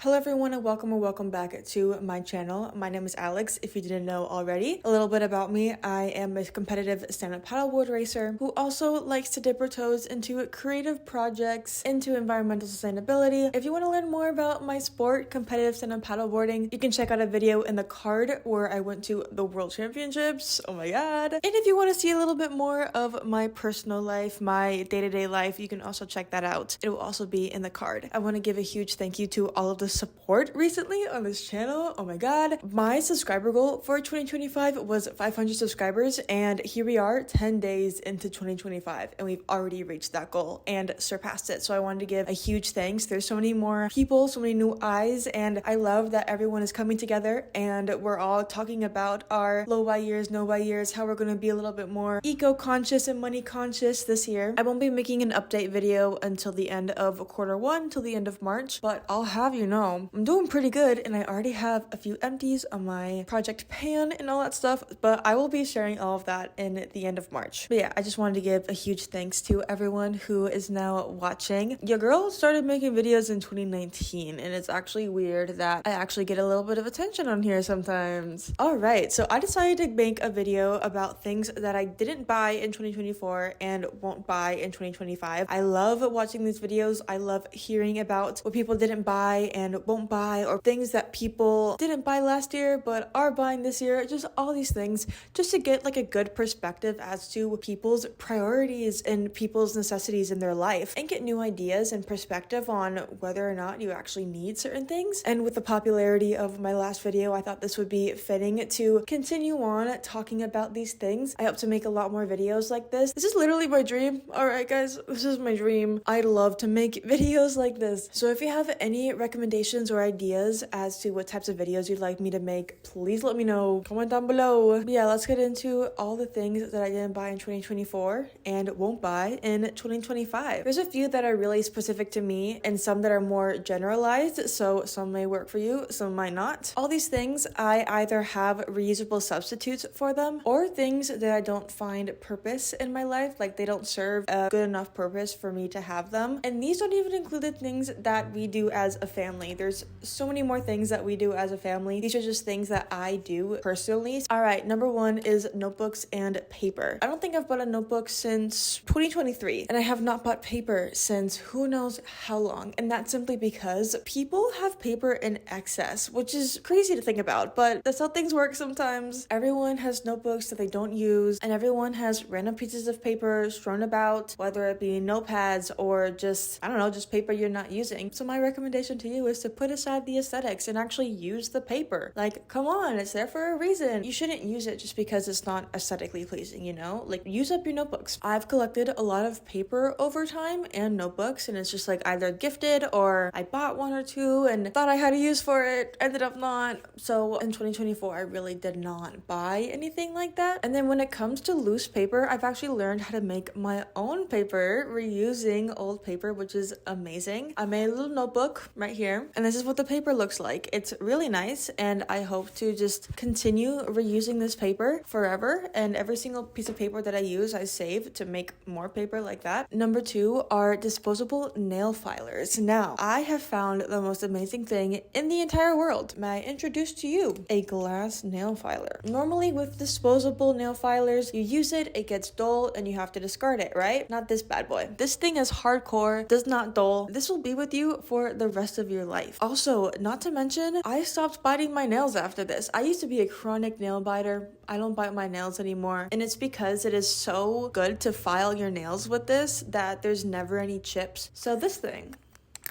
Hello everyone and welcome back to my channel. My name is Alex, if you didn't know already. A little bit about me, I am a competitive stand-up paddleboard racer who also likes to dip her toes into creative projects, into environmental sustainability. If you want to learn more about my sport, competitive stand-up paddleboarding, you can check out a video in the card where I went to the World Championships. Oh my god. And if you want to see a little bit more of my personal life, my day-to-day life, you can also check that out. It will also be in the card. I want to give a huge thank you to all of the support recently on this channel. Oh my god. My subscriber goal for 2025 was 500 subscribers, and here we are 10 days into 2025 and we've already reached that goal and surpassed it. So I wanted to give a huge thanks. There's so many more people, so many new eyes, and I love that everyone is coming together and we're all talking about our low buy years, no buy years, how we're going to be a little bit more eco-conscious and money conscious this year. I won't be making an update video until the end of Q1, till the end of March, but I'll have you know I'm doing pretty good and I already have a few empties on my project pan and all that stuff, but I will be sharing all of that in the end of March. But yeah, I just wanted to give a huge thanks to everyone who is now watching. Your girl started making videos in 2019 and it's actually weird that I actually get a little bit of attention on here sometimes. Alright, so I decided to make a video about things that I didn't buy in 2024 and won't buy in 2025. I love watching these videos. I love hearing about what people didn't buy and won't buy, or things that people didn't buy last year but are buying this year. Just all these things just to get like a good perspective as to people's priorities and people's necessities in their life, and get new ideas and perspective on whether or not you actually need certain things. And with the popularity of my last video, I thought this would be fitting to continue on talking about these things. I hope to make a lot more videos like this. This is literally my dream. Alright guys, this is my dream. I love to make videos like this. So if you have any recommendations or ideas as to what types of videos you'd like me to make, please let me know. Comment down below. But yeah, let's get into all the things that I didn't buy in 2024 and won't buy in 2025. There's a few that are really specific to me and some that are more generalized, so some may work for you, some might not. All these things, I either have reusable substitutes for them or things that I don't find purpose in my life, like they don't serve a good enough purpose for me to have them. And these don't even include the things that we do as a family. There's so many more things that we do as a family. These are just things that I do personally. All right, number one is notebooks and paper. I don't think I've bought a notebook since 2023, and I have not bought paper since who knows how long. And that's simply because people have paper in excess, which is crazy to think about, but that's how things work sometimes. Everyone has notebooks that they don't use, and everyone has random pieces of paper strewn about, whether it be notepads or just, I don't know, just paper you're not using. So my recommendation to you is to put aside the aesthetics and actually use the paper. Like, come on, it's there for a reason. You shouldn't use it just because it's not aesthetically pleasing, you know? Like, use up your notebooks. I've collected a lot of paper over time and notebooks, and it's just like either gifted or I bought one or two and thought I had a use for it, ended up not. So in 2024, I really did not buy anything like that. And then when it comes to loose paper, I've actually learned how to make my own paper reusing old paper, which is amazing. I made a little notebook right here, and this is what the paper looks like. It's really nice, and I hope to just continue reusing this paper forever, and every single piece of paper that I use I save to make more paper like that. Number two are disposable nail filers. Now, I have found the most amazing thing in the entire world. May I introduce to you a glass nail filer? Normally with disposable nail filers, you use it, it gets dull, and you have to discard it, right? Not this bad boy. This thing is hardcore, does not dull. This will be with you for the rest of your life. Also, not to mention, I stopped biting my nails after this. I used to be a chronic nail biter. I don't bite my nails anymore, and it's because it is so good to file your nails with this that there's never any chips. So this thing,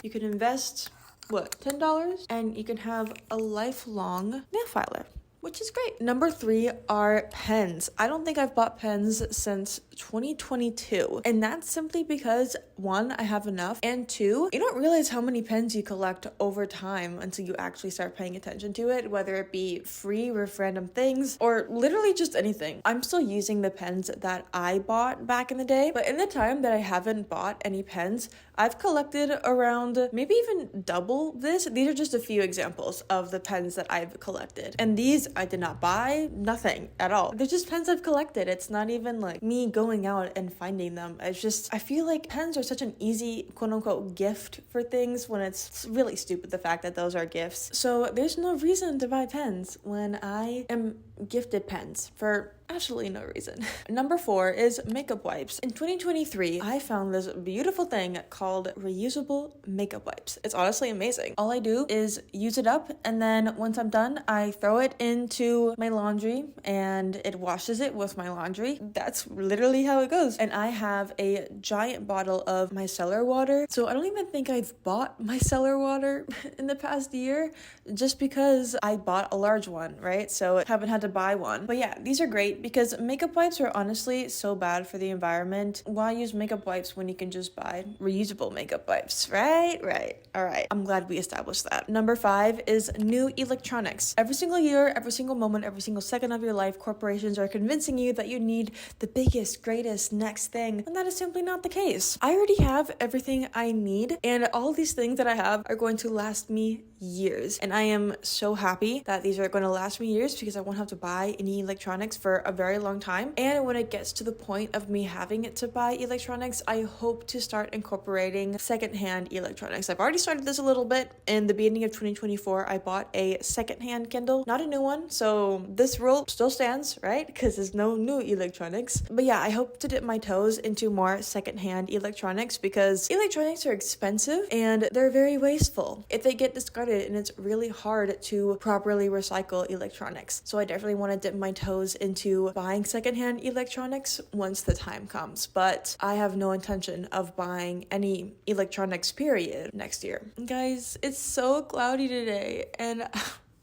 you can invest, what, $10? And you can have a lifelong nail filer, which is great. Number three are pens. I don't think I've bought pens since 2022, and that's simply because one, I have enough, and two, you don't realize how many pens you collect over time until you actually start paying attention to it, whether it be free with random things or literally just anything. I'm still using the pens that I bought back in the day, but in the time that I haven't bought any pens, I've collected around maybe even double this. These are just a few examples of the pens that I've collected, and these I did not buy, nothing at all. They're just pens I've collected. It's not even like me going going out and finding them. I feel like pens are such an easy quote unquote gift for things when it's really stupid the fact that those are gifts. So there's no reason to buy pens when I am gifted pens for absolutely no reason. Number 4 is makeup wipes. In 2023, I found this beautiful thing called reusable makeup wipes. It's honestly amazing. All I do is use it up, and then once I'm done, I throw it into my laundry and it washes it with my laundry. That's literally how it goes. And I have a giant bottle of micellar water. So I don't even think I've bought micellar water in the past year, just because I bought a large one, right? So I haven't had to buy one. But yeah, these are great because makeup wipes are honestly so bad for the environment. Why use makeup wipes when you can just buy reusable makeup wipes, right? All right. I'm glad we established that. Number 5 is new electronics. Every single year, every single moment, every single second of your life, corporations are convincing you that you need the biggest, greatest, next thing, and that is simply not the case. I already have everything I need, and all these things that I have are going to last me years. And I am so happy that these are going to last me years because I won't have to buy any electronics for a very long time. And when it gets to the point of me having to buy electronics, I hope to start incorporating secondhand electronics. I've already started this a little bit. In the beginning of 2024, I bought a secondhand Kindle, not a new one. So this rule still stands, right? Because there's no new electronics. But yeah, I hope to dip my toes into more secondhand electronics because electronics are expensive and they're very wasteful if they get discarded, and it's really hard to properly recycle electronics. So I definitely want to dip my toes into buying secondhand electronics once the time comes. But I have no intention of buying any electronics period next year. Guys, it's so cloudy today and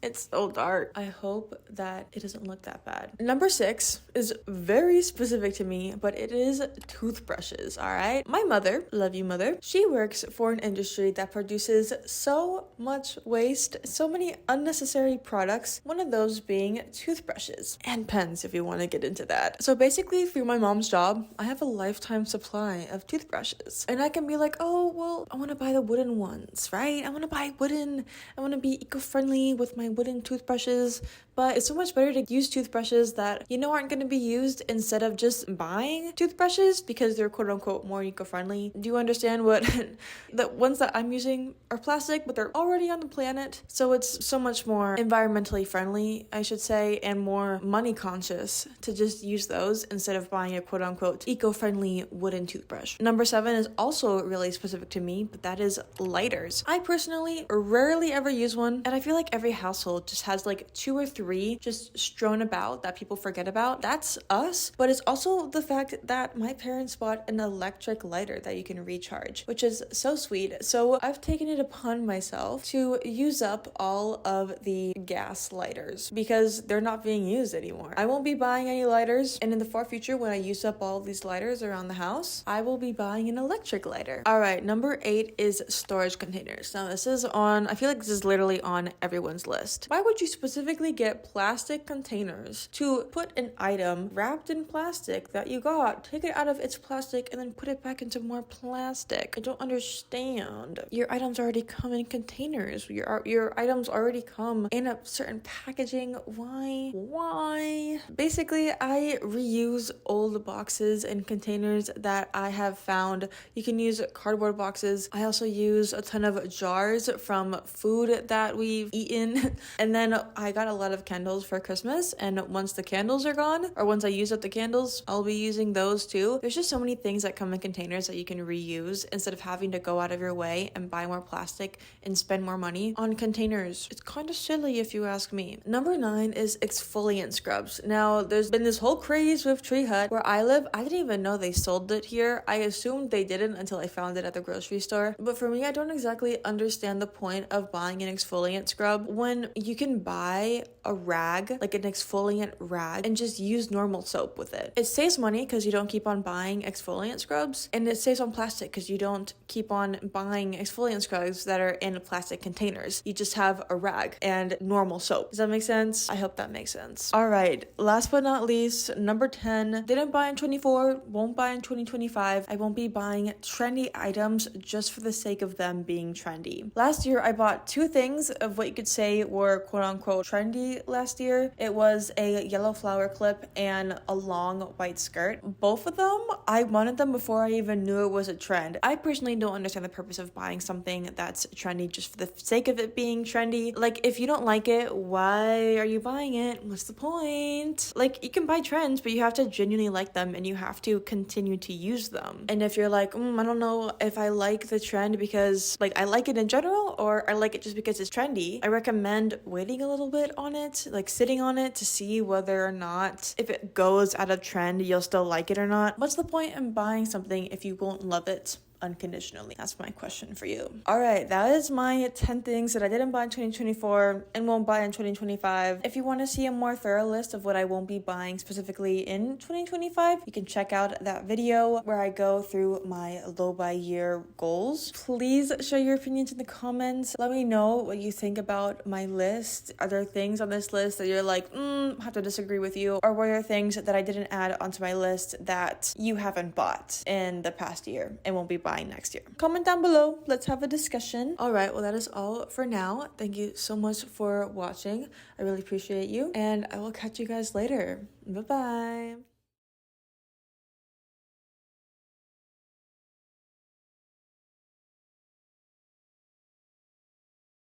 it's so dark. I hope that it doesn't look that bad. Number 6 is very specific to me, but it is toothbrushes, all right? My mother, love you mother, she works for an industry that produces so much waste, so many unnecessary products, one of those being toothbrushes and pens if you want to get into that. So basically through my mom's job, I have a lifetime supply of toothbrushes. And I can be like, oh, well, I want to buy the wooden ones, right? I want to be eco-friendly with my wooden toothbrushes, but it's so much better to use toothbrushes that aren't going to be used instead of just buying toothbrushes because they're quote unquote more eco-friendly. Do you understand what the ones that I'm using are plastic, but they're already on the planet, so it's so much more environmentally friendly, I should say, and more money conscious to just use those instead of buying a quote unquote eco-friendly wooden toothbrush. Number 7 is also really specific to me, but that is lighters. I personally rarely ever use one, and I feel like every household just has like 2 or 3 just strewn about that people forget about. That's us, but it's also the fact that my parents bought an electric lighter that you can recharge, which is so sweet. So I've taken it upon myself to use up all of the gas lighters because they're not being used anymore. I won't be buying any lighters, and in the far future when I use up all these lighters around the house, I will be buying an electric lighter. All right, number 8 is storage containers. Now I feel like this is literally on everyone's list. Why would you specifically get plastic containers to put an item wrapped in plastic that you got, take it out of its plastic, and then put it back into more plastic? I don't understand. Your items already come in containers. Your items already come in a certain packaging. Why? Basically, I reuse old boxes and containers that I have found. You can use cardboard boxes. I also use a ton of jars from food that we've eaten. And then I got a lot of candles for Christmas, and once the candles are gone, or once I use up the candles, I'll be using those too. There's just so many things that come in containers that you can reuse instead of having to go out of your way and buy more plastic and spend more money on containers. It's kind of silly if you ask me. Number 9 is exfoliant scrubs. Now, there's been this whole craze with Tree Hut where I live. I didn't even know they sold it here. I assumed they didn't until I found it at the grocery store. But for me, I don't exactly understand the point of buying an exfoliant scrub when you can buy a rag, like an exfoliant rag, and just use normal soap with it. It saves money because you don't keep on buying exfoliant scrubs, and it saves on plastic because you don't keep on buying exfoliant scrubs that are in plastic containers. You just have a rag and normal soap. Does that make sense? I hope that makes sense. All right, last but not least, number 10, didn't buy in 24, won't buy in 2025. I won't be buying trendy items just for the sake of them being trendy. Last year, I bought 2 things of what you could say were quote unquote trendy last year. It was a yellow flower clip and a long white skirt. Both of them, I wanted them before I even knew it was a trend. I personally don't understand the purpose of buying something that's trendy just for the sake of it being trendy. Like, if you don't like it, why are you buying it? What's the point? Like, you can buy trends, but you have to genuinely like them and you have to continue to use them. And if you're like, I don't know if I like the trend because like I like it in general or I like it just because it's trendy, I recommend waiting a little bit on it, like sitting on it to see whether or not if it goes out of trend, you'll still like it or not. What's the point in buying something if you won't love it unconditionally? That's my question for you. All right, that is my 10 things that I didn't buy in 2024 and won't buy in 2025. If you want to see a more thorough list of what I won't be buying specifically in 2025, you can check out that video where I go through my low buy year goals. Please share your opinions in the comments. Let me know what you think about my list. Are there things on this list that you're like, I have to disagree with you? Or were there things that I didn't add onto my list that you haven't bought in the past year and won't be buying next year? Comment down below. Let's have a discussion. All right, well, that is all for now. Thank you so much for watching. I really appreciate you, and I will catch you guys later. Bye-bye.